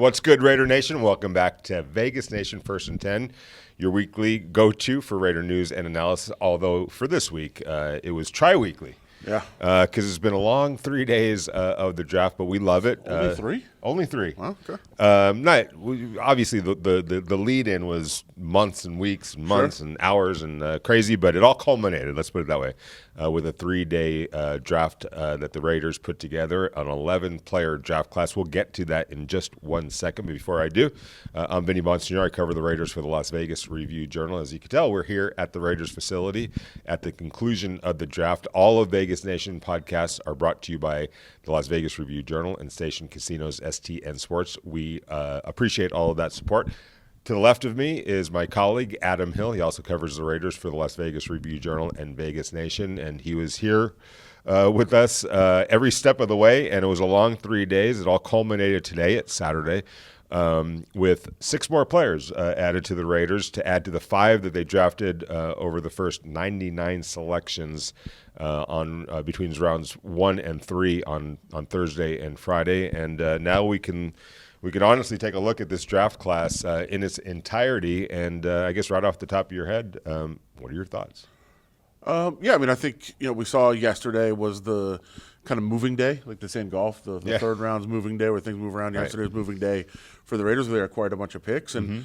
What's good, Raider Nation? Welcome back to Vegas Nation First and 10, your weekly go-to for Raider news and analysis, although for this week it was tri-weekly. Yeah. Because it's been a long 3 days of the draft, but we love it. Only three? Only three. Oh, okay. Obviously, the lead-in was months and weeks and months and hours and crazy, but it all culminated, let's put it that way, with a 3-day draft that the Raiders put together, an 11-player draft class. We'll get to that in just 1 second, but before I do, I'm Vinny Bonsignore. I cover the Raiders for the Las Vegas Review-Journal. As you can tell, we're here at the Raiders facility at the conclusion of the draft. All of Vegas Nation podcasts are brought to you by the Las Vegas Review-Journal and Station Casinos STN Sports. We appreciate all of that support. To the left of me is my colleague, Adam Hill. He also covers the Raiders for the Las Vegas Review-Journal and Vegas Nation, and he was here with us every step of the way, and it was a long 3 days. It all culminated today at Saturday with 6 more players added to the Raiders to add to the 5 that they drafted over the first 99 selections between rounds 1 and 3 on Thursday and Friday, and now we can honestly take a look at this draft class in its entirety. And I guess right off the top of your head, what are your thoughts? Yeah, I mean, I think we saw yesterday was the kind of moving day, like they say in golf, the third round's moving day where things move around. Yesterday was moving day for the Raiders where they acquired a bunch of picks, and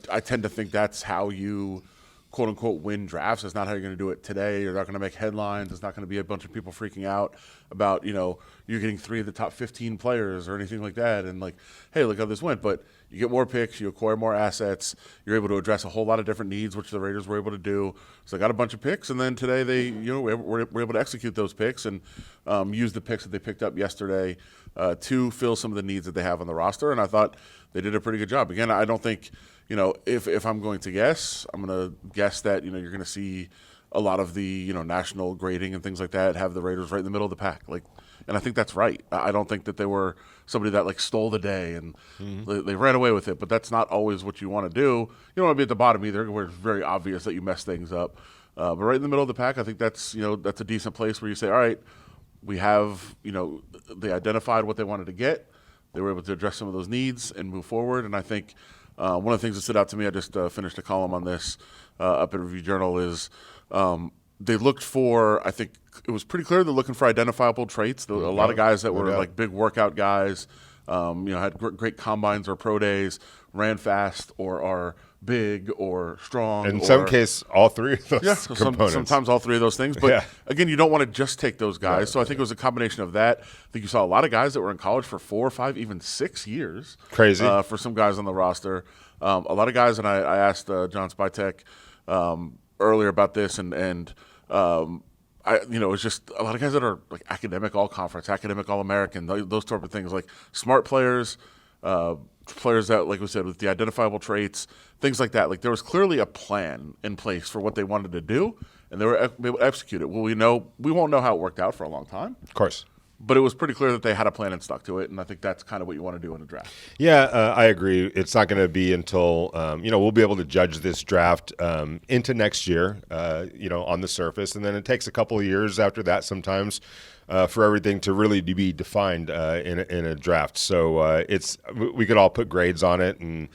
I tend to think that's how you quote unquote win drafts. It's not how you're going to do it today. You're not going to make headlines. It's not going to be a bunch of people freaking out about, you're getting 3 of the top 15 players or anything like that. And like, hey, look how this went. But you get more picks, you acquire more assets, you're able to address a whole lot of different needs, which the Raiders were able to do. So they got a bunch of picks, and then today they, were able to execute those picks and use the picks that they picked up yesterday to fill some of the needs that they have on the roster. And I thought they did a pretty good job. Again, I don't think, if I'm going to guess, I'm going to guess that, you're going to see a lot of the, national grading and things like that have the Raiders right in the middle of the pack. And I think that's right. I don't think that they were somebody that stole the day and they ran away with it, but that's not always what you want to do. You don't want to be at the bottom either, where it's very obvious that you mess things up. But right in the middle of the pack, I think that's a decent place where you say, all right, we have, they identified what they wanted to get. They were able to address some of those needs and move forward. And I think one of the things that stood out to me, I just finished a column on this up at Review Journal, is they looked for, I think it was pretty clear they're looking for identifiable traits. A lot of guys that were big workout guys, had great combines or pro days, ran fast or are big or strong. In some case, all 3 of those components. Sometimes all 3 of those things. But again, you don't want to just take those guys. Right. So I think it was a combination of that. I think you saw a lot of guys that were in college for 4 or 5, even 6 years. Crazy. For some guys on the roster. A lot of guys, and I asked John Spytek earlier about this, and it's just a lot of guys that are like academic all-conference, academic all-American, those type of things, like smart players, players that, like we said, with the identifiable traits, things like that. Like there was clearly a plan in place for what they wanted to do, and they were able to execute it. Well, we won't know how it worked out for a long time. Of course. But it was pretty clear that they had a plan and stuck to it, and I think that's kind of what you want to do in a draft. Yeah, I agree. It's not going to be until, we'll be able to judge this draft into next year, on the surface. And then it takes a couple of years after that sometimes for everything to really be defined in a draft. So we could all put grades on it, and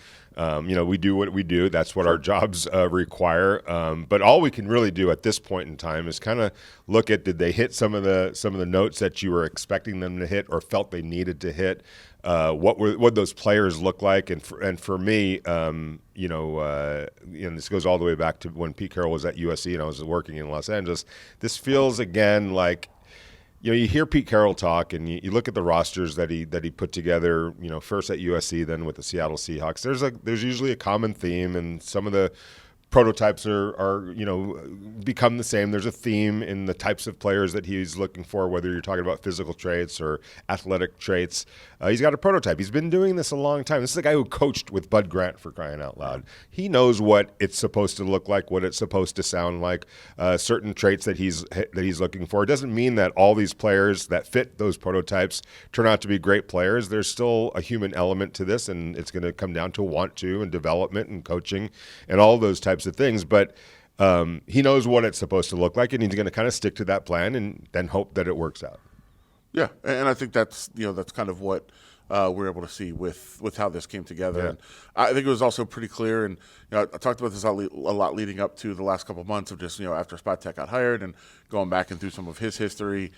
we do what we do. That's what our jobs require. But all we can really do at this point in time is kind of look at, did they hit some of the notes that you were expecting them to hit or felt they needed to hit? What those players look like? And for me, this goes all the way back to when Pete Carroll was at USC and I was working in Los Angeles. This feels again like, you hear Pete Carroll talk, and you look at the rosters that he put together. First at USC, then with the Seattle Seahawks. There's usually a common theme, and some of the prototypes are become the same. There's a theme in the types of players that he's looking for, whether you're talking about physical traits or athletic traits. He's got a prototype. He's been doing this a long time. This is a guy who coached with Bud Grant, for crying out loud. He knows what it's supposed to look like, what it's supposed to sound like, certain traits that he's looking for. It doesn't mean that all these players that fit those prototypes turn out to be great players. There's still a human element to this, and it's going to come down to want to and development and coaching and all those types of things. But he knows what it's supposed to look like, and he's going to kind of stick to that plan and then hope that it works out. Yeah, and I think that's kind of what we're able to see with how this came together. And I think it was also pretty clear. And I talked about this a lot leading up to the last couple of months of just after Spytek got hired and going back and through some of his history.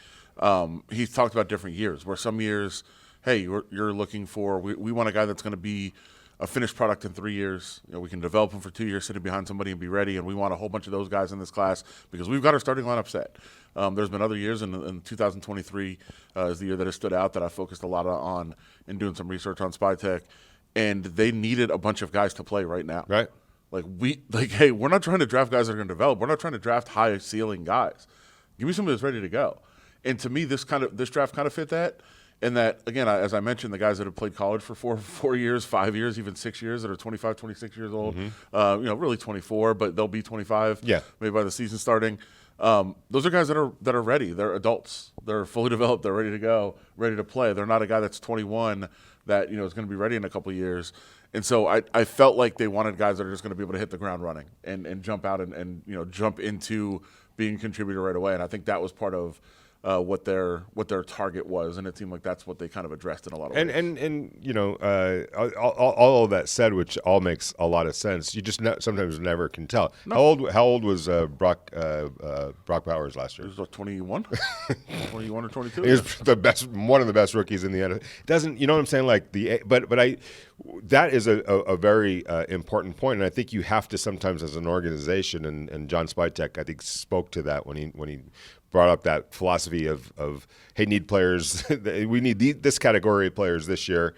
He's talked about different years where some years, hey, you're looking for we want a guy that's going to be a finished product in 3 years. We can develop him for 2 years, sitting behind somebody and be ready. And we want a whole bunch of those guys in this class because we've got our starting lineup set. There's been other years, and 2023 is the year that has stood out that I focused a lot on in doing some research on Spytek. And they needed a bunch of guys to play right now. Right. Hey, we're not trying to draft guys that are going to develop. We're not trying to draft high ceiling guys. Give me somebody that's ready to go. And to me, this draft kind of fit that. And that, again, as I mentioned, the guys that have played college for 4 years, 5 years, even 6 years, that are 25, 26 years old, really 24, but they'll be 25 maybe by the season starting. Those are guys that are ready. They're adults. They're fully developed. They're ready to go, ready to play. They're not a guy that's 21 that is going to be ready in a couple of years. And so I felt like they wanted guys that are just going to be able to hit the ground running and jump out and jump into being a contributor right away. And I think that was part of what their target was, and it seemed like that's what they kind of addressed in a lot of ways. And all of that said, which all makes a lot of sense. You just sometimes never can tell. No. How old was Brock Bowers last year? He was like 21, 21 or 22. He was one of the best rookies in the NFL. Doesn't what I'm saying? That is a very important point, and I think you have to sometimes as an organization, and John Spytek I think spoke to that when he brought up that philosophy of hey, need players. We need this category of players this year.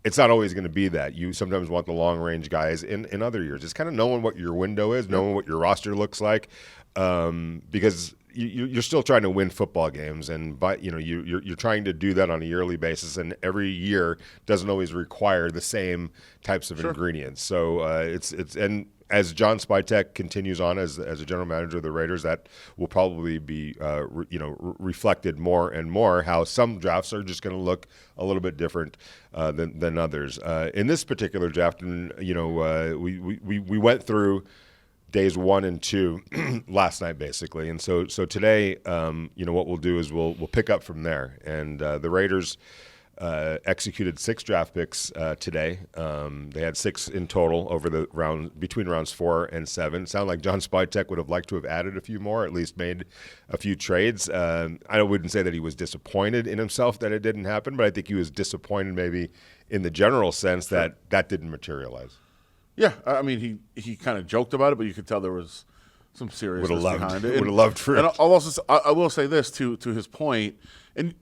It's not always going to be that. You sometimes want the long range guys in other years. It's kind of knowing what your window is, knowing what your roster looks like, because you're still trying to win football games, and you're trying to do that on a yearly basis, and every year doesn't always require the same types of ingredients. So and as John Spytek continues on as a general manager of the Raiders, that will probably be reflected more and more. How some drafts are just going to look a little bit different than others. In this particular draft, we went through days 1 and 2 last night basically, and so today, what we'll do is we'll pick up from there. And the Raiders executed 6 draft picks today. They had 6 in total over the round between rounds 4 and 7. Sound like John Spytek would have liked to have added a few more, at least made a few trades. I wouldn't say that he was disappointed in himself that it didn't happen, but I think he was disappointed maybe in the general sense that didn't materialize. Yeah, I mean, he kind of joked about it, but you could tell there was some seriousness behind it. Would have loved for it. And I will say this to his point, and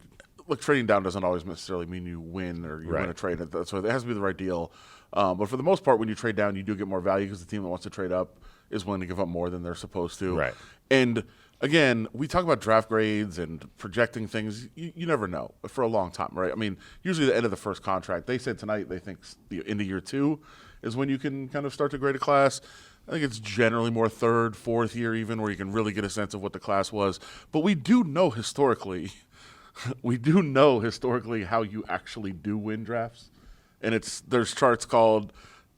look, trading down doesn't always necessarily mean you win or you win a trade. So it has to be the right deal. But for the most part, when you trade down, you do get more value because the team that wants to trade up is willing to give up more than they're supposed to. Right. And again, we talk about draft grades and projecting things. You never know for a long time, right? I mean, usually the end of the first contract. They said tonight they think the end of year 2 is when you can kind of start to grade a class. I think it's generally more 3rd, 4th year even where you can really get a sense of what the class was. But we do know historically how you actually do win drafts. And there's charts called,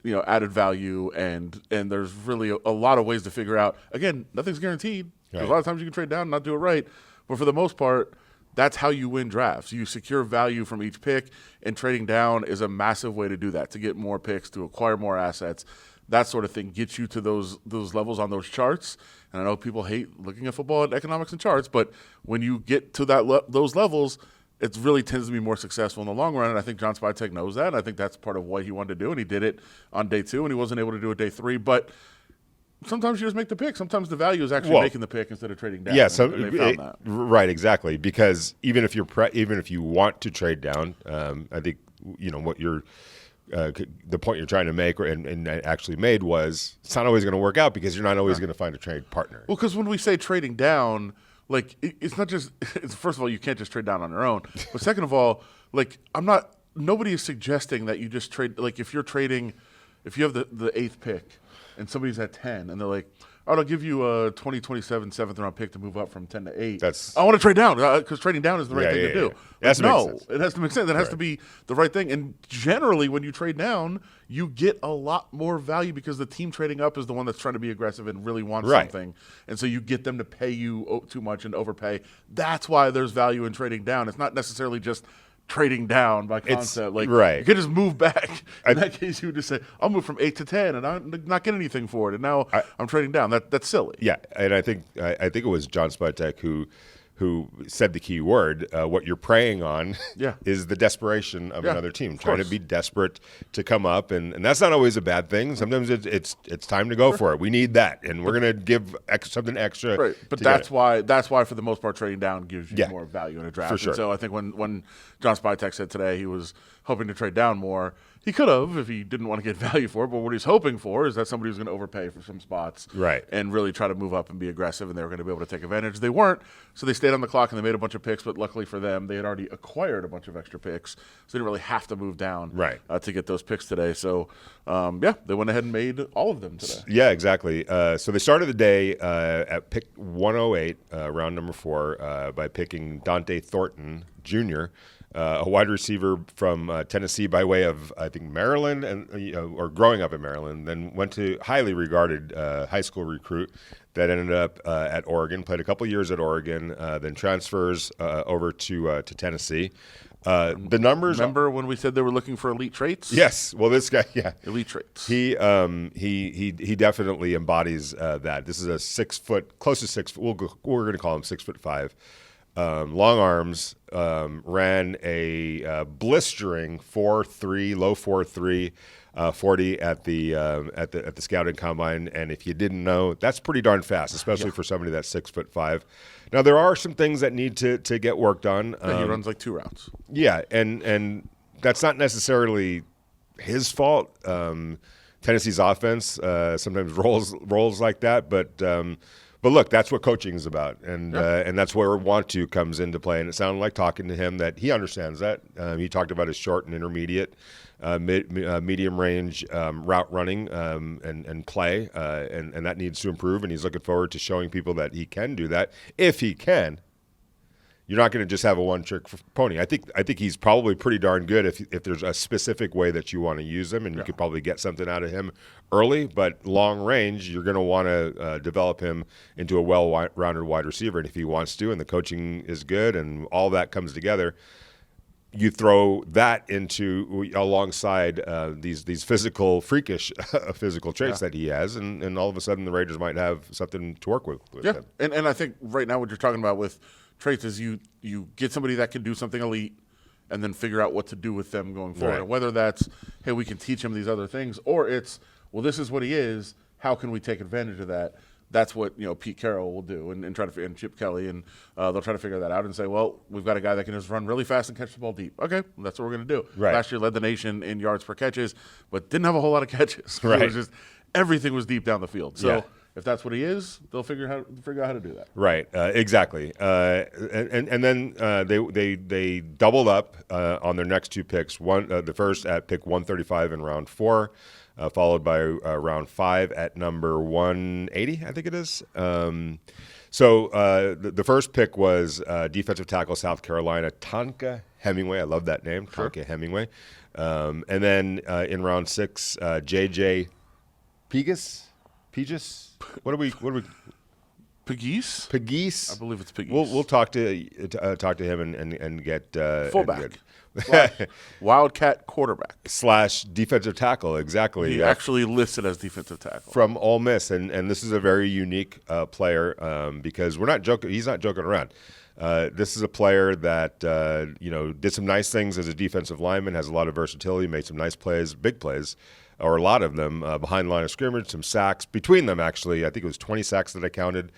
added value, and there's really a lot of ways to figure out. Again, nothing's guaranteed. Right. A lot of times you can trade down and not do it right. But for the most part, that's how you win drafts. You secure value from each pick, and trading down is a massive way to do that, to get more picks, to acquire more assets. That sort of thing gets you to those levels on those charts. And I know people hate looking at football and economics and charts, but when you get to those levels, it really tends to be more successful in the long run. And I think John Spytek knows that. And I think that's part of what he wanted to do. And he did it on day 2, and he wasn't able to do it day 3. But sometimes you just make the pick. Sometimes the value is actually making the pick instead of trading down. Yeah, right, exactly. Because even if you want to trade down, I think what you're the point you're trying to make and actually made was it's not always going to work out because you're not always going to find a trade partner. Well, because when we say trading down, it's not just first of all, you can't just trade down on your own. But second of all, nobody is suggesting that you just trade. If you're trading, if you have the 8th pick and somebody's at 10 and they're like, all right, I'll give you a 2027 7th round pick to move up from 10 to 8. I want to trade down because trading down is the right thing to do. It has to make sense. It has to make sense. It has to be the right thing. And generally, when you trade down, you get a lot more value because the team trading up is the one that's trying to be aggressive and really wants something. And so you get them to pay you too much and overpay. That's why there's value in trading down. It's not necessarily just trading down by concept. Like, right. you could just move back. In that case, you would just say, I'll move from 8 to 10 and I'm not getting anything for it. And now I'm trading down. That's silly. Yeah, and I think it was John Spytek who said the key word. What you're preying on is the desperation of another team, trying to be desperate to come up, and that's not always a bad thing. Sometimes it's time to go for it. We need that, and we're going to give something extra. Right, but that's why for the most part trading down gives you more value in a draft. For sure. And so I think when John Spytek said today he was hoping to trade down more, he could have if he didn't want to get value for it. But what he's hoping for is that somebody was going to overpay for some spots, right, and really try to move up and be aggressive, and they were going to be able to take advantage. They weren't, so they stayed on the clock and they made a bunch of picks. But luckily for them, they had already acquired a bunch of extra picks, so they didn't really have to move down to get those picks today. So they went ahead and made all of them today. Yeah, exactly. So they started the day at pick 108, round number 4, by picking Dante Thornton Jr., a wide receiver from Tennessee by way of, I think, Maryland, and or growing up in Maryland, then went to highly regarded high school recruit that ended up at Oregon, played a couple years at Oregon, then transfers over to Tennessee. The numbers. Remember when we said they were looking for elite traits? Yes. Well, this guy, elite traits. He definitely embodies that. This is a 6 foot, close to 6 foot. We're going to call him 6'5". Long arms, ran a blistering 4.3, low 4.3, 40 at the scouting combine. And if you didn't know, that's pretty darn fast, especially for somebody that's 6'5". Now there are some things that need to get worked on. He runs like 2 routes. Yeah, and that's not necessarily his fault. Tennessee's offense sometimes rolls like that, but look, that's what coaching is about, and that's where want to comes into play. And it sounded like talking to him that he understands that. He talked about his short and intermediate, medium range route running and play, and that needs to improve. And he's looking forward to showing people that he can do that if he can. You're not going to just have a one-trick pony. I think he's probably pretty darn good if there's a specific way that you want to use him, and you could probably get something out of him early. But long range, you're going to want to develop him into a well-rounded wide receiver. And if he wants to, and the coaching is good, and all that comes together, you throw that into alongside these physical, freakish physical traits that he has, and all of a sudden the Raiders might have something to work with him. And I think right now what you're talking about with traits is you get somebody that can do something elite and then figure out what to do with them going forward. Right. Whether that's, hey, we can teach him these other things, or it's, well, this is what he is, how can we take advantage of that? That's what Pete Carroll will do, and try to, and Chip Kelly, and they'll try to figure that out and say, well, we've got a guy that can just run really fast and catch the ball deep. Okay, well, that's what we're going to do. Right. Last year led the nation in yards per catches, but didn't have a whole lot of catches. Right. It was just everything was deep down the field. So if that's what he is, they'll figure out how to do that. Right, exactly. And then they doubled up on their next 2 picks. The first at pick 135 in round 4. Followed by round 5 at number 180, I think it is. So the first pick was defensive tackle, South Carolina, Tonka Hemingway. I love that name, Tonka Hemingway. And then in round 6, J.J. Pegas? What are we? Pegues? Pegues? I believe it's Pegues. We'll talk to him and get fullback. Wildcat quarterback / defensive tackle, exactly. He actually listed as defensive tackle from Ole Miss, and this is a very unique player because we're not joking. He's not joking around. This is a player that did some nice things as a defensive lineman, has a lot of versatility, made some nice plays, big plays, or a lot of them behind the line of scrimmage, some sacks between them. Actually, I think it was 20 sacks that I counted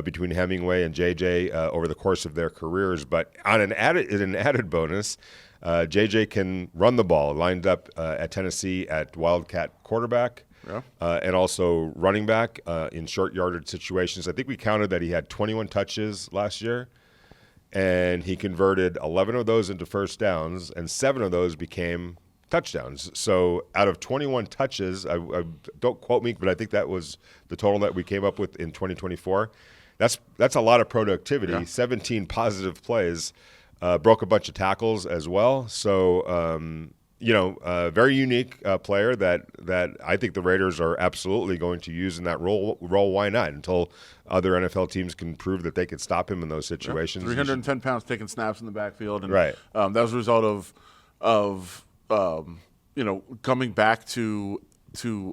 between Hemingway and JJ over the course of their careers. But on an added bonus. JJ can run the ball, lined up at Tennessee at Wildcat quarterback, and also running back in short yardage situations. I think we counted that he had 21 touches last year, and he converted 11 of those into first downs, and 7 of those became touchdowns. So out of 21 touches, I don't quote me, but I think that was the total that we came up with in 2024. That's a lot of productivity, 17 positive plays. Broke a bunch of tackles as well. So, very unique player that I think the Raiders are absolutely going to use in that role. Why not? Until other NFL teams can prove that they could stop him in those situations. 310 pounds taking snaps in the backfield, and right. That was a result of coming back to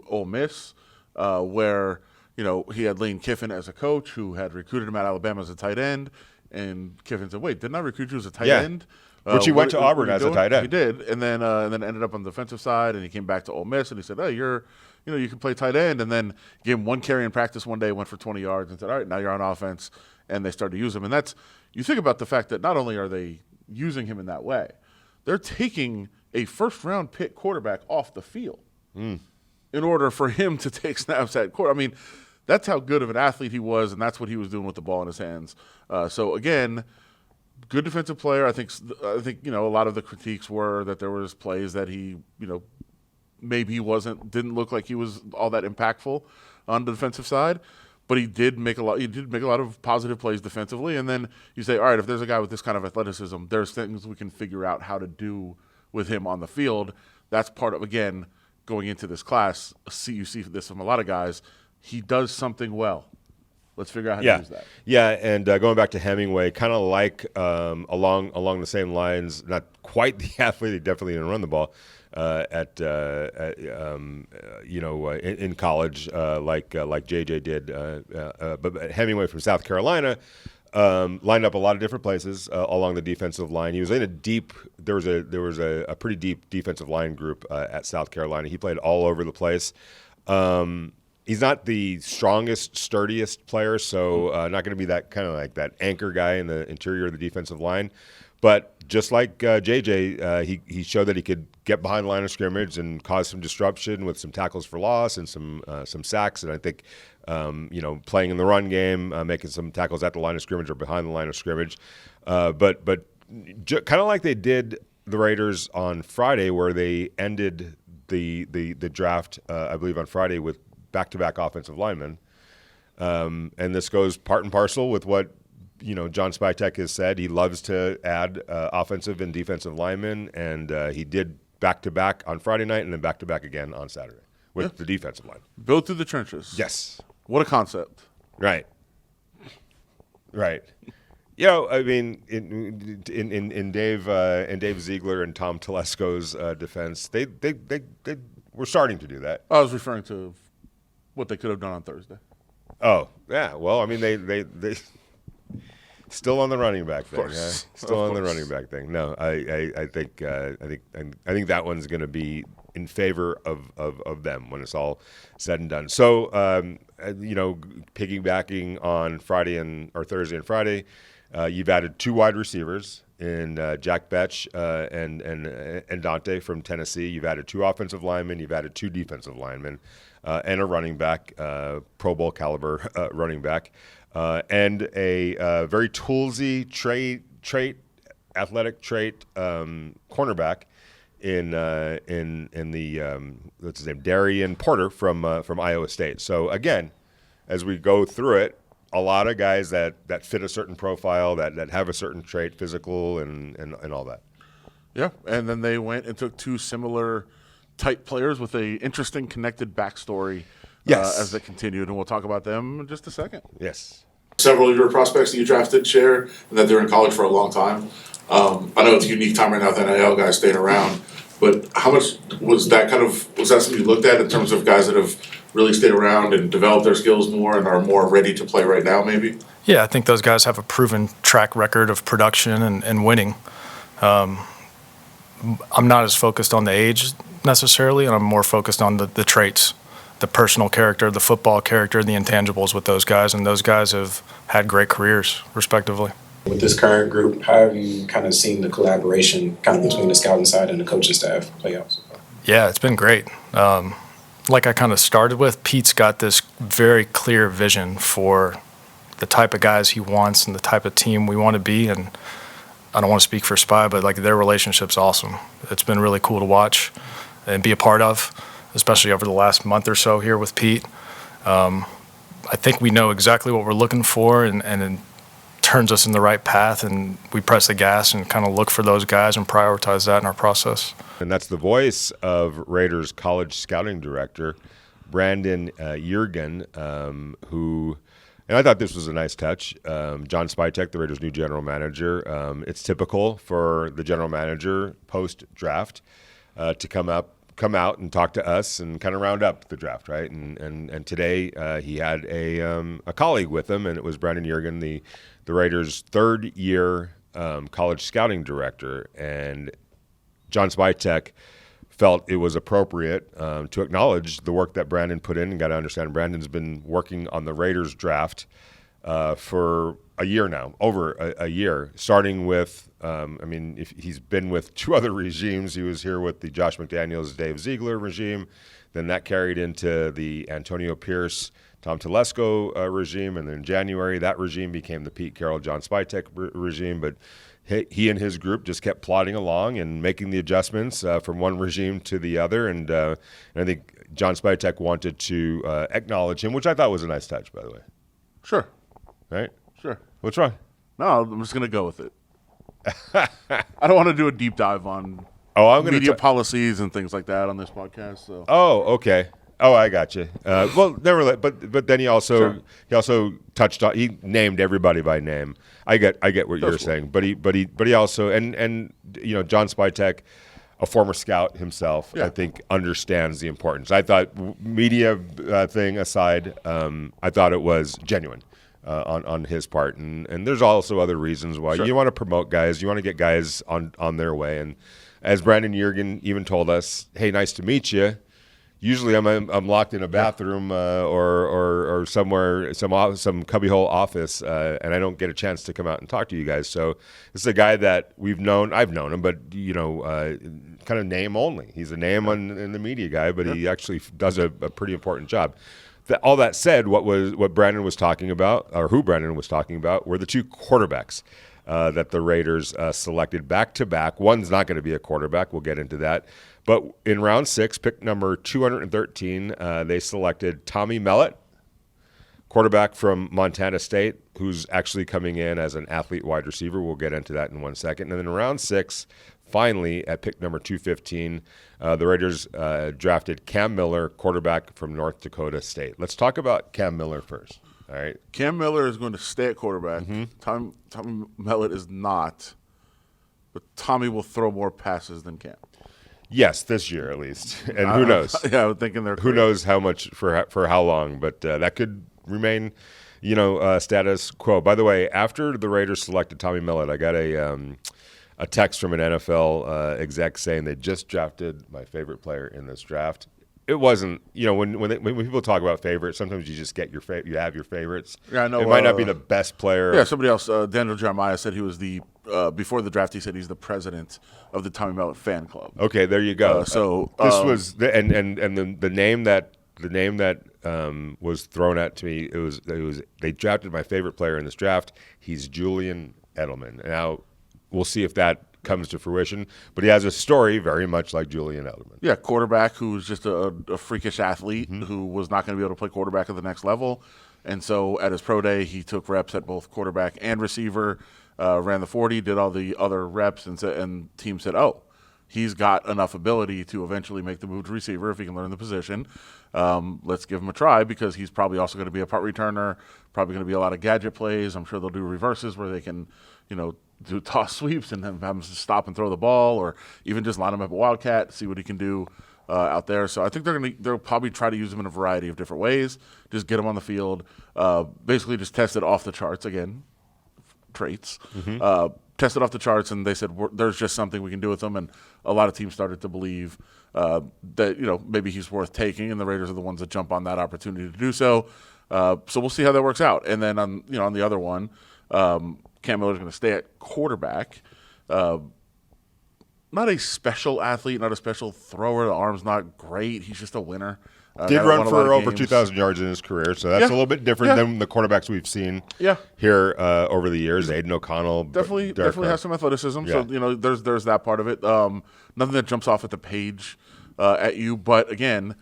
Ole Miss, where he had Lane Kiffin as a coach who had recruited him at Alabama as a tight end, and Kiffin said, "Wait, didn't I recruit you as a tight end?" Which he went to Auburn as a tight end. He did, and then ended up on the defensive side, and he came back to Ole Miss, and he said, "Hey, you can play tight end." And then gave him one carry in practice one day, went for 20 yards, and said, "All right, now you're on offense." And they started to use him, and you think about the fact that not only are they using him in that way, they're taking a first-round pick quarterback off the field in order for him to take snaps at quarter. I mean, that's how good of an athlete he was, and that's what he was doing with the ball in his hands. So again, good defensive player. I think a lot of the critiques were that there was plays that he maybe didn't look like he was all that impactful on the defensive side, but he did make a lot of positive plays defensively. And then you say, all right, if there's a guy with this kind of athleticism, there's things we can figure out how to do with him on the field. That's part of, again, going into this class. You see this from a lot of guys. He does something well. Let's figure out how to use that. Yeah, and going back to Hemingway, kind of like along the same lines, not quite the athlete, he definitely didn't run the ball in college like JJ did. But Hemingway from South Carolina lined up a lot of different places along the defensive line. He was in there was a pretty deep defensive line group at South Carolina. He played all over the place. He's not the strongest, sturdiest player, so not going to be that kind of like that anchor guy in the interior of the defensive line. But just like JJ, he showed that he could get behind the line of scrimmage and cause some disruption with some tackles for loss and some sacks. And I think playing in the run game, making some tackles at the line of scrimmage or behind the line of scrimmage. But kind of like they did the Raiders on Friday, where they ended the draft, I believe, on Friday with back-to-back offensive linemen. And this goes part and parcel with what John Spytek has said. He loves to add offensive and defensive linemen, and he did back-to-back on Friday night and then back-to-back again on Saturday with the defensive line. Built through the trenches. Yes. What a concept. Right. I mean, in Dave Ziegler and Tom Telesco's defense, they were starting to do that. I was referring to what they could have done on Thursday. Oh, yeah. Well, I mean, they still on the running back thing. Still on the running back thing. No, I think that one's going to be in favor of them when it's all said and done. So, piggybacking on Thursday and Friday, you've added 2 wide receivers in Jack Betch and Dante from Tennessee. You've added 2 offensive linemen. You've added 2 defensive linemen. And a running back, Pro Bowl caliber running back, and a very toolsy athletic trait cornerback in the what's his name, Darian Porter from Iowa State. So again, as we go through it, a lot of guys that fit a certain profile, that have a certain trait, physical and all that. Yeah, and then they went and took 2 similar type players with a interesting connected backstory as they continued, and we'll talk about them in just a second. Yes. Several of your prospects that you drafted share and that they're in college for a long time. I know it's a unique time right now with NIL guys staying around, but how much was that something you looked at in terms of guys that have really stayed around and developed their skills more and are more ready to play right now maybe? Yeah, I think those guys have a proven track record of production and winning. I'm not as focused on the age necessarily, and I'm more focused on the traits, the personal character, the football character, the intangibles with those guys, and those guys have had great careers, respectively. With this current group, how have you kind of seen the collaboration kind of between the scouting side and the coaching staff play out so far? Yeah, it's been great. Like I kind of started with, Pete's got this very clear vision for the type of guys he wants and the type of team we want to be, and I don't want to speak for Spy, but like their relationship's awesome. It's been really cool to watch and be a part of, especially over the last month or so here with Pete. I think we know exactly what we're looking for, and in turns us in the right path, and we press the gas and kind of look for those guys and prioritize that in our process. And that's the voice of Raiders college scouting director, Brandon Jurgen, who, and I thought this was a nice touch. John Spytek, the Raiders' new general manager, it's typical for the general manager post-draft to come out and talk to us and kind of round up the draft, right? And today he had a colleague with him, and it was Brandon Jurgen, the Raiders' third-year college scouting director. And John Spytek felt it was appropriate to acknowledge the work that Brandon put in. And got to understand, Brandon's been working on the Raiders draft for a year now, over a year, starting with, if he's been with two other regimes. He was here with the Josh McDaniels, Dave Ziegler regime. Then that carried into the Antonio Pierce, Tom Telesco regime. And then in January, that regime became the Pete Carroll, John Spytek regime. But he and his group just kept plodding along and making the adjustments from one regime to the other. And I think John Spytek wanted to acknowledge him, which I thought was a nice touch, by the way. Sure. Right? Sure. What's wrong? No, I'm just going to go with it. I don't want to do a deep dive on media policies and things like that on this podcast. So. Oh, okay. Oh, I got you. But then he also touched on, he named everybody by name. I get what you're saying. But he also and John Spytek, a former scout himself, I think understands the importance. I thought media thing aside, I thought it was genuine. On his part, and there's also other reasons why you want to promote guys, you want to get guys on their way, and as Brandon Jurgen even told us, hey, nice to meet you. Usually I'm locked in a bathroom or somewhere, some cubbyhole office, and I don't get a chance to come out and talk to you guys. So this is a guy that I've known him, but kind of name only. He's a name in the media guy, but he actually does a pretty important job. All that said, what Brandon was talking about, or who Brandon was talking about, were the two quarterbacks that the Raiders selected back to back. One's not going to be a quarterback. We'll get into that. But in round 6, pick number 213, they selected Tommy Mellott, quarterback from Montana State, who's actually coming in as an athlete wide receiver. We'll get into that in 1 second. And then in round 6, finally, at pick number 215, the Raiders drafted Cam Miller, quarterback from North Dakota State. Let's talk about Cam Miller first. All right. Cam Miller is going to stay at quarterback. Tommy Mellott is not, but Tommy will throw more passes than Cam. Yes, this year at least. And who knows? I'm thinking they're who knows how much for how long, but that could remain, status quo. By the way, after the Raiders selected Tommy Mellott, I got a text from an NFL exec saying they just drafted my favorite player in this draft. It wasn't, when people talk about favorites, sometimes you just get you have your favorites. Yeah, I know. It might not be the best player. Yeah, somebody else, Daniel Jeremiah, said he was before the draft, he said he's the president of the Tommy Mellott fan club. Okay, there you go. This was the name that was thrown at to me. It was they drafted my favorite player in this draft. He's Julian Edelman. Now we'll see if that comes to fruition, but he has a story very much like Julian Edelman. Yeah, quarterback who's just a freakish athlete who was not going to be able to play quarterback at the next level. And so at his pro day, he took reps at both quarterback and receiver, ran the 40, did all the other reps, and team said, oh, he's got enough ability to eventually make the move to receiver if he can learn the position. Let's give him a try because he's probably also going to be a punt returner, probably going to be a lot of gadget plays. I'm sure they'll do reverses where they can, do toss sweeps and then have him stop and throw the ball, or even just line him up at Wildcat, see what he can do out there. So I think they'll probably try to use him in a variety of different ways. Just get him on the field, basically just test it off the charts again, traits. Test it off the charts, and they said there's just something we can do with him. And a lot of teams started to believe that maybe he's worth taking, and the Raiders are the ones that jump on that opportunity to do so. So we'll see how that works out. And then on the other one. Cam Miller's going to stay at quarterback. Not a special athlete, not a special thrower. The arm's not great. He's just a winner. Did run for over 2,000 yards in his career, so that's a little bit different than the quarterbacks we've seen here over the years. Aiden O'Connell definitely has some athleticism. Yeah. So there's that part of it. Nothing that jumps off at the page at you, but again,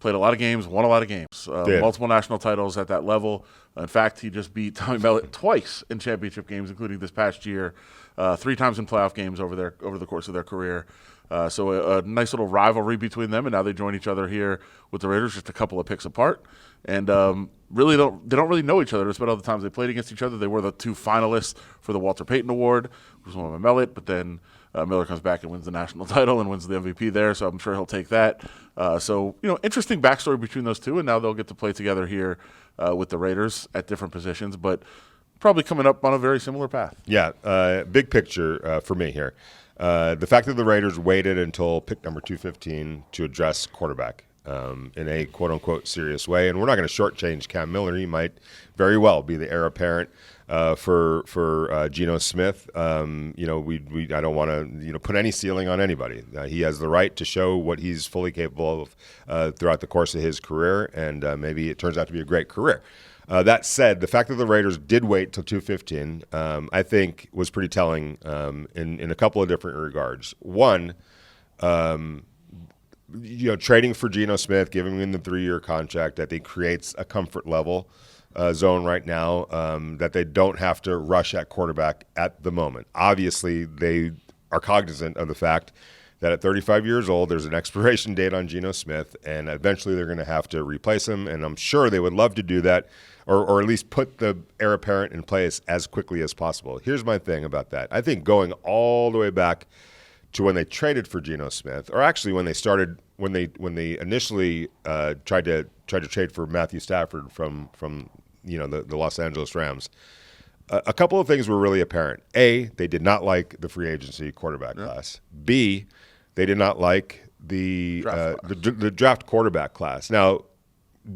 played a lot of games, won a lot of games, multiple national titles at that level. In fact, he just beat Tommy Mellott twice in championship games, including this past year, 3 times in playoff games over the course of their career. So a nice little rivalry between them, and now they join each other here with the Raiders, just a couple of picks apart. And they don't really know each other. Despite all the times they played against each other, they were the 2 finalists for the Walter Payton Award, which was won by Mellott. But then Miller comes back and wins the national title and wins the MVP there. So I'm sure he'll take that. So interesting backstory between those two, and now they'll get to play together here with the Raiders at different positions, but probably coming up on a very similar path. Yeah, big picture for me here. The fact that the Raiders waited until pick number 215 to address quarterback in a quote-unquote serious way, and we're not going to shortchange Cam Miller. He might very well be the heir apparent for Geno Smith. I don't want to put any ceiling on anybody. He has the right to show what he's fully capable of throughout the course of his career, and maybe it turns out to be a great career. That said, the fact that the Raiders did wait till 215, I think, was pretty telling in a couple of different regards. One, trading for Geno Smith, giving him the 3-year contract, I think creates a comfort level zone right now that they don't have to rush at quarterback at the moment. Obviously, they are cognizant of the fact that at 35 years old, there's an expiration date on Geno Smith, and eventually they're going to have to replace him, and I'm sure they would love to do that, or at least put the heir apparent in place as quickly as possible. Here's my thing about that. I think going all the way back to when they traded for Geno Smith, or actually when they initially tried to trade for Matthew Stafford from the Los Angeles Rams, a couple of things were really apparent. A, they did not like the free agency quarterback class. B, they did not like the draft quarterback class. Now,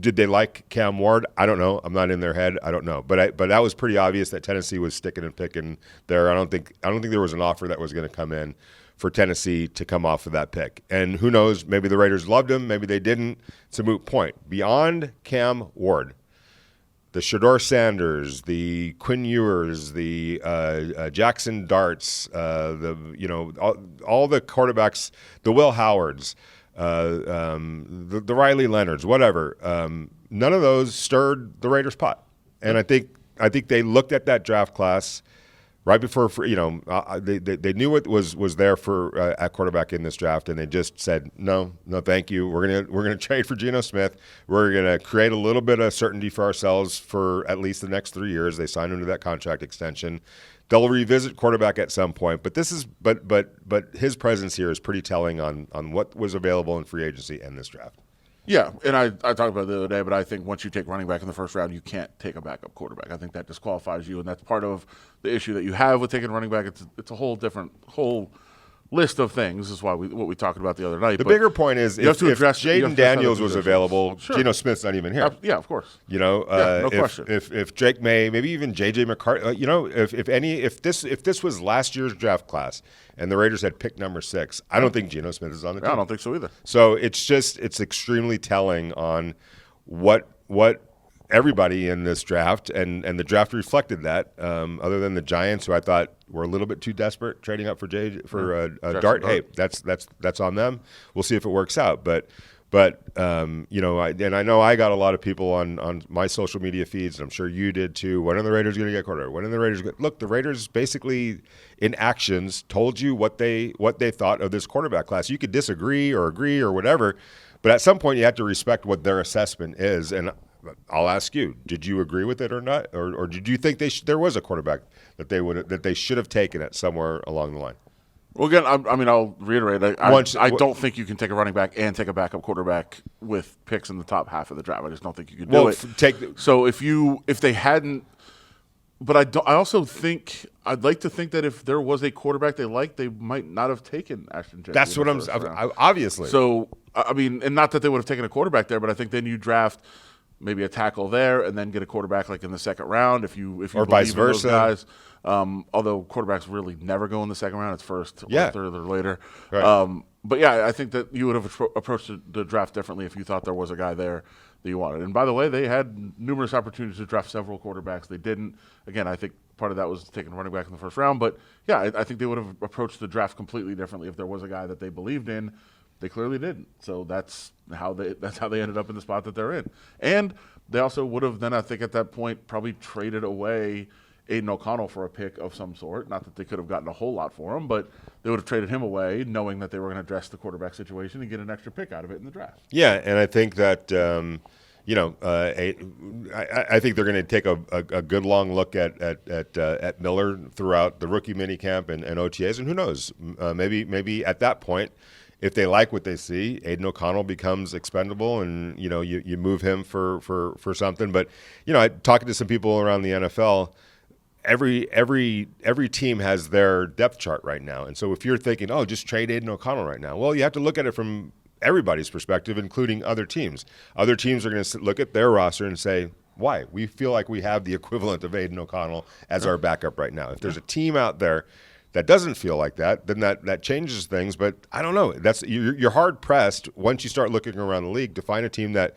did they like Cam Ward? I don't know. I'm not in their head. I don't know. But that was pretty obvious that Tennessee was sticking and picking there. I don't think there was an offer that was going to come in for Tennessee to come off of that pick. And who knows? Maybe the Raiders loved him. Maybe they didn't. It's a moot point. Beyond Cam Ward, the Shedeur Sanders, the Quinn Ewers, the Jackson Darts, all the quarterbacks, the Will Howards, the Riley Leonards, whatever. None of those stirred the Raiders' pot, and I think they looked at that draft class right before they knew what was there for at quarterback in this draft, and they just said no, thank you. We're gonna trade for Geno Smith. We're gonna create a little bit of certainty for ourselves for at least the next 3 years. They signed him to that contract extension. They'll revisit quarterback at some point, but his presence here is pretty telling on what was available in free agency and this draft. Yeah, and I talked about it the other day, but I think once you take running back in the first round, you can't take a backup quarterback. I think that disqualifies you, and that's part of the issue that you have with taking running back. It's a whole list of things. This is why what we talked about the other night. The bigger point is if Jaden Daniels was available, sure. Geno Smith's not even here. Yeah, of course. No question. If Drake May, maybe even J.J. McCarthy, if this was last year's draft class and the Raiders had pick number 6, I don't think Geno Smith is on the team. I don't think so either. So it's extremely telling on what everybody in this draft, and the draft reflected that. Other than the Giants, who I thought were a little bit too desperate trading up for Dart. Hey, that's on them. We'll see if it works out. But I know I got a lot of people on my social media feeds, and I'm sure you did too. When are the Raiders going to get quarterback? When are the Raiders look? The Raiders basically in actions told you what they thought of this quarterback class. You could disagree or agree or whatever, but at some point you have to respect what their assessment is. And I'll ask you: did you agree with it or not, or did you think there was a quarterback that they should have taken it somewhere along the line? Well, again, I'll reiterate. I don't think you can take a running back and take a backup quarterback with picks in the top half of the draft. I just don't think you could do it. So if they hadn't, but I also think I'd like to think that if there was a quarterback they liked, they might not have taken Ashton Jeffrey. That's what obviously. So and not that they would have taken a quarterback there, but I think then you draft maybe a tackle there, and then get a quarterback like in the second round if you or vice versa. Those guys. Although quarterbacks really never go in the second round, it's first, or third, or later. Right. But yeah, I think that you would have approached the draft differently if you thought there was a guy there that you wanted. And by the way, they had numerous opportunities to draft several quarterbacks. They didn't. Again, I think part of that was taking a running back in the first round. But yeah, I think they would have approached the draft completely differently if there was a guy that they believed in. They clearly didn't. So that's how they ended up in the spot that they're in. And they also would have then, I think, at that point, probably traded away Aiden O'Connell for a pick of some sort. Not that they could have gotten a whole lot for him, but they would have traded him away knowing that they were going to address the quarterback situation and get an extra pick out of it in the draft. Yeah, and I think that I think they're going to take a good long look at Miller throughout the rookie minicamp and OTAs, and who knows, maybe at that point, if they like what they see, Aiden O'Connell becomes expendable, and you move him for something. But talking to some people around the NFL. Every team has their depth chart right now. And so if you're thinking, oh, just trade Aiden O'Connell right now, well, you have to look at it from everybody's perspective, including other teams. Other teams are going to look at their roster and say, why? We feel like we have the equivalent of Aiden O'Connell as our backup right now. If there's a team out there that doesn't feel like that, then that changes things. But I don't know. You're hard-pressed once you start looking around the league to find a team that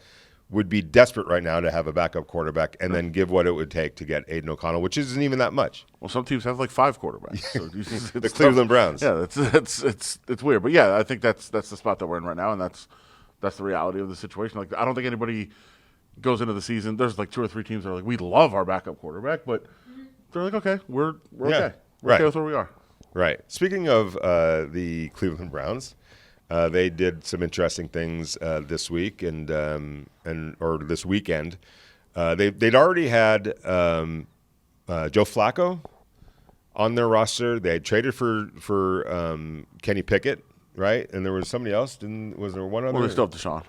would be desperate right now to have a backup quarterback and then give what it would take to get Aiden O'Connell, which isn't even that much. Well, some teams have like 5 quarterbacks. So the Cleveland Browns. Yeah, it's weird, but yeah, I think that's the spot that we're in right now, and that's the reality of the situation. Like, I don't think anybody goes into the season. There's like 2 or 3 teams that are like, we love our backup quarterback, but they're like, okay, we're okay. We're okay with where we are. Right. Speaking of the Cleveland Browns. They did some interesting things this week or this weekend. They'd already had Joe Flacco on their roster. They had traded for Kenny Pickett, right? And there was somebody else. Was there one other? Well, they still have Deshaun.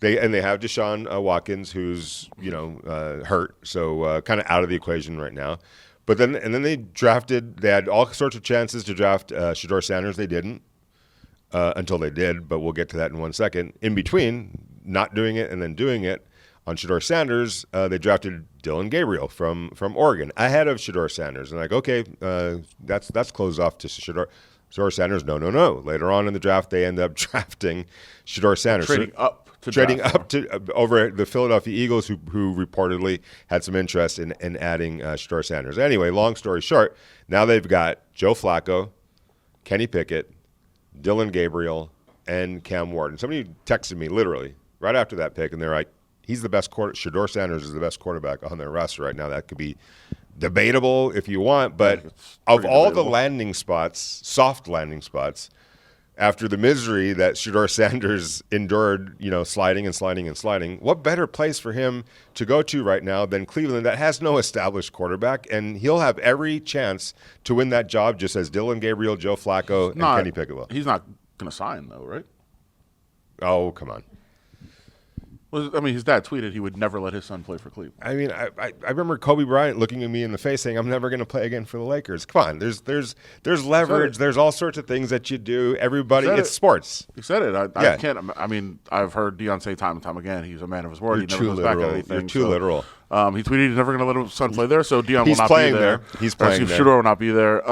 They have Deshaun Watkins, who's hurt, so kind of out of the equation right now. But then they drafted. They had all sorts of chances to draft Shedeur Sanders. They didn't. Until they did, but we'll get to that in one second. In between not doing it and then doing it on Shedeur Sanders, they drafted Dylan Gabriel from Oregon ahead of Shedeur Sanders. And okay, that's closed off to Shedeur Sanders. No. Later on in the draft, they end up drafting Shedeur Sanders. Trading up to over the Philadelphia Eagles, who reportedly had some interest in adding Shedeur Sanders. Anyway, long story short, now they've got Joe Flacco, Kenny Pickett, Dylan Gabriel, and Cam Ward. Somebody texted me literally right after that pick, and they're like, he's the best Shedeur Sanders is the best quarterback on their roster right now. That could be debatable if you want, but of all the landing spots, soft landing spots, after the misery that Shedeur Sanders endured, sliding and sliding and sliding, what better place for him to go to right now than Cleveland that has no established quarterback, and he'll have every chance to win that job just as Dylan Gabriel, Joe Flacco, and Kenny Pickett will. He's not going to sign, though, right? Oh, come on. Well, I mean, his dad tweeted he would never let his son play for Cleveland. I mean, I remember Kobe Bryant looking at me in the face saying, "I'm never going to play again for the Lakers." Come on, there's leverage. There's all sorts of things that you do. Everybody, it's sports. You said it. I can't. I mean, I've heard Deion say time and time again, he's a man of his word. He never goes back on anything. You're too literal. He tweeted he's never going to let his son play there, so Deion will not playing be there. He's playing there. Shedeur will not be there.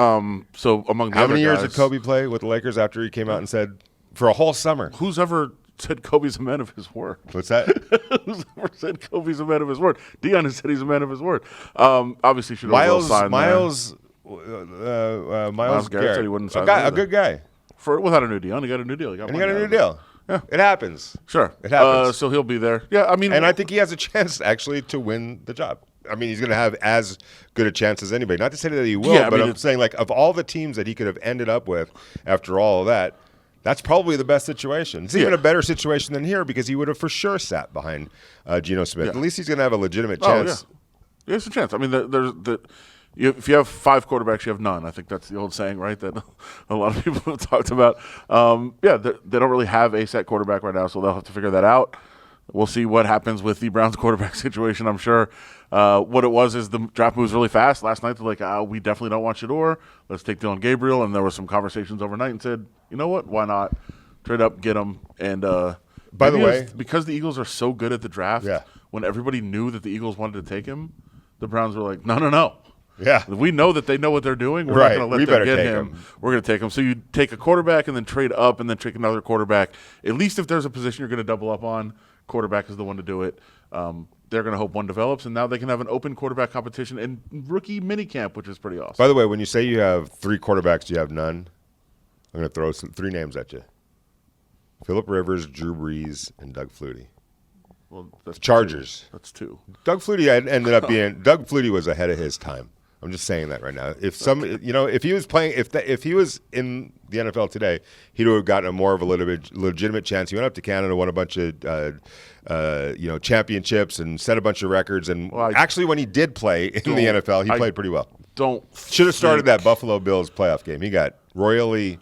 So among the how other many years guys, did Kobe play with the Lakers after he came out and said for a whole summer? Who's ever said Kobe's a man of his word? What's that? Who's ever said Kobe's a man of his word? Deion has said he's a man of his word. Obviously, Shedeur will sign Miles Garrett said he wouldn't sign a good guy. Without a new deal. He got a new deal. He got a new deal. Yeah. It happens. Sure. It happens. So he'll be there. Yeah, I mean. And I think he has a chance, actually, to win the job. I mean, he's going to have as good a chance as anybody. Not to say that he will, but I'm saying, like, of all the teams that he could have ended up with after all of that, that's probably the best situation. It's even a better situation than here because he would have for sure sat behind Geno Smith. At least he's going to have a legitimate chance. Yeah. There's a chance. I mean, if you have 5 quarterbacks, you have none. I think that's the old saying, right, that a lot of people have talked about. They don't really have a set quarterback right now, so they'll have to figure that out. We'll see what happens with the Browns quarterback situation, I'm sure. What it was is the draft moves really fast. Last night, they're like, we definitely don't want Shedeur. Let's take Dylan Gabriel. And there were some conversations overnight and said, you know what? Why not? Trade up, get him. And by the way, because the Eagles are so good at the draft, when everybody knew that the Eagles wanted to take him, the Browns were like, no. Yeah. We know that they know what they're doing. We're not going to let them get him. We're going to take him. So you take a quarterback and then trade up and then take another quarterback. At least if there's a position you're going to double up on, quarterback is the one to do it. They're going to hope one develops, and now they can have an open quarterback competition in rookie minicamp, which is pretty awesome. By the way, when you say you have 3 quarterbacks, you have none, I'm going to throw 3 names at you. Phillip Rivers, Drew Brees, and Doug Flutie. Well, that's Chargers. Two. That's two. Doug Flutie ended up being Doug Flutie was ahead of his time. I'm just saying that right now. If if he was playing, if he was in the NFL today, he'd have gotten a more of a legitimate chance. He went up to Canada, won a bunch of championships, and set a bunch of records. And actually, when he did play in the NFL, he played pretty well. Should have started that Buffalo Bills playoff game. He got royally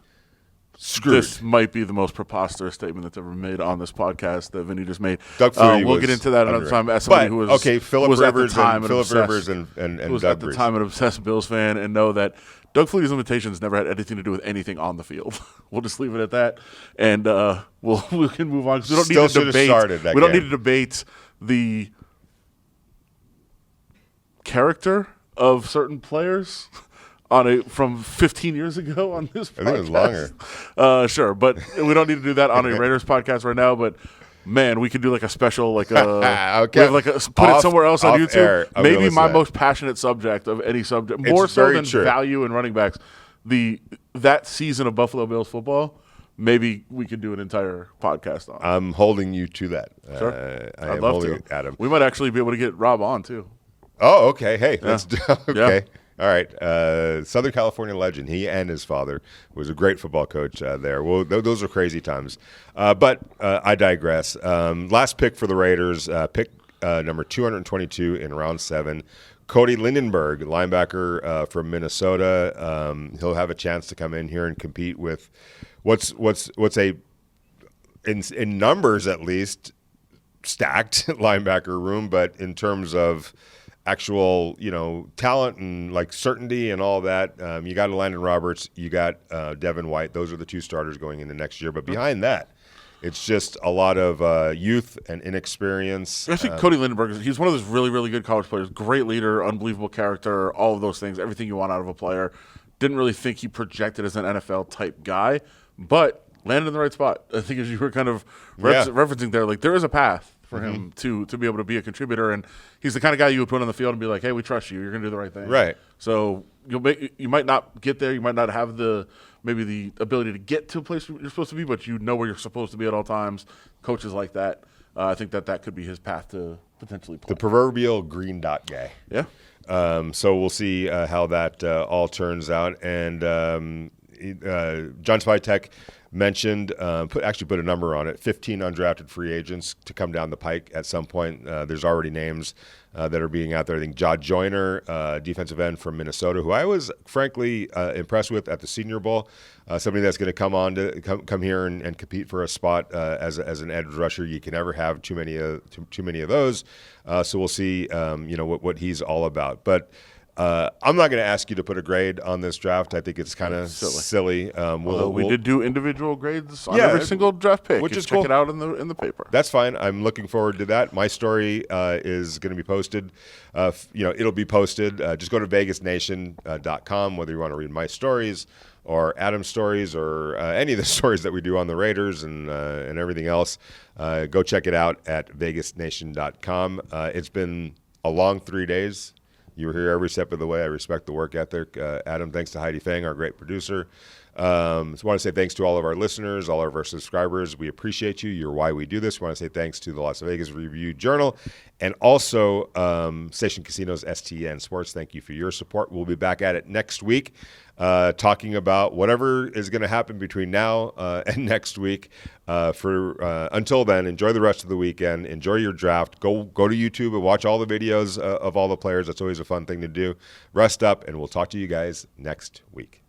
screwed. This might be the most preposterous statement that's ever made on this podcast that Vinny just made. Doug Flutie we'll get into that another time. As somebody who was Phillip Rivers and Doug at the time an obsessed Bills fan, and know that Doug Flutie's limitations never had anything to do with anything on the field. We'll just leave it at that, and we can move on because we don't need to debate. We don't need to debate the character of certain players from 15 years ago on this podcast. I think it was longer. Sure, but we don't need to do that on a Raiders podcast right now. But man, we could do like a special, like a okay. put it somewhere else on YouTube. Maybe my that. most passionate subject of any subject, more so than value in running backs. That season of Buffalo Bills football. Maybe we could do an entire podcast on. I'm holding you to that. Sure, I'd love to, Adam. We might actually be able to get Rob on too. Oh, okay. Hey, let's do. Okay. Yeah. All right, Southern California legend. He and his father was a great football coach there. Well, those are crazy times. But I digress. Last pick for the Raiders, pick number 222 in round 7. Cody Lindenberg, linebacker from Minnesota. He'll have a chance to come in here and compete with what's a in numbers at least stacked linebacker room, but in terms of actual, talent and like certainty and all that. You got Landon Roberts, you got Devin White. Those are the 2 starters going into next year. But behind that, it's just a lot of youth and inexperience. I think Cody Lindenberg, he's one of those really, really good college players. Great leader, unbelievable character, all of those things, everything you want out of a player. Didn't really think he projected as an NFL type guy, but landed in the right spot. I think as you were kind of referencing there, like there is a path for him to be able to be a contributor, and he's the kind of guy you would put on the field and be like, hey, we trust you. You're going to do the right thing. Right. So you might not get there. You might not have the ability to get to a place you're supposed to be, but you know where you're supposed to be at all times. Coaches like that. I think that could be his path to potentially play. The proverbial green dot guy. Yeah. So we'll see how that all turns out. And John Svitek mentioned, put a number on it, 15 undrafted free agents to come down the pike at some point. There's already names that are being out there. I think Jod Joyner, defensive end from Minnesota, who I was frankly impressed with at the Senior Bowl. Somebody that's going to come on to come here and compete for a spot as an edge rusher. You can never have too many of those. So we'll see, what he's all about. But I'm not going to ask you to put a grade on this draft. I think it's kind of silly. We did do individual grades on every single draft pick. Which is check cool. it out in the paper. That's fine. I'm looking forward to that. My story is going to be posted. It'll be posted. Just go to vegasnation.com, whether you want to read my stories or Adam's stories or any of the stories that we do on the Raiders and everything else. Go check it out at vegasnation.com. It's been a long 3 days. You were here every step of the way. I respect the work ethic. Adam, thanks to Heidi Fang, our great producer. I want to say thanks to all of our listeners, all of our subscribers. We appreciate you. You're why we do this. We want to say thanks to the Las Vegas Review-Journal and also Station Casinos STN Sports. Thank you for your support. We'll be back at it next week talking about whatever is going to happen between now and next week. Until then, enjoy the rest of the weekend. Enjoy your draft. Go to YouTube and watch all the videos of all the players. That's always a fun thing to do. Rest up, and we'll talk to you guys next week.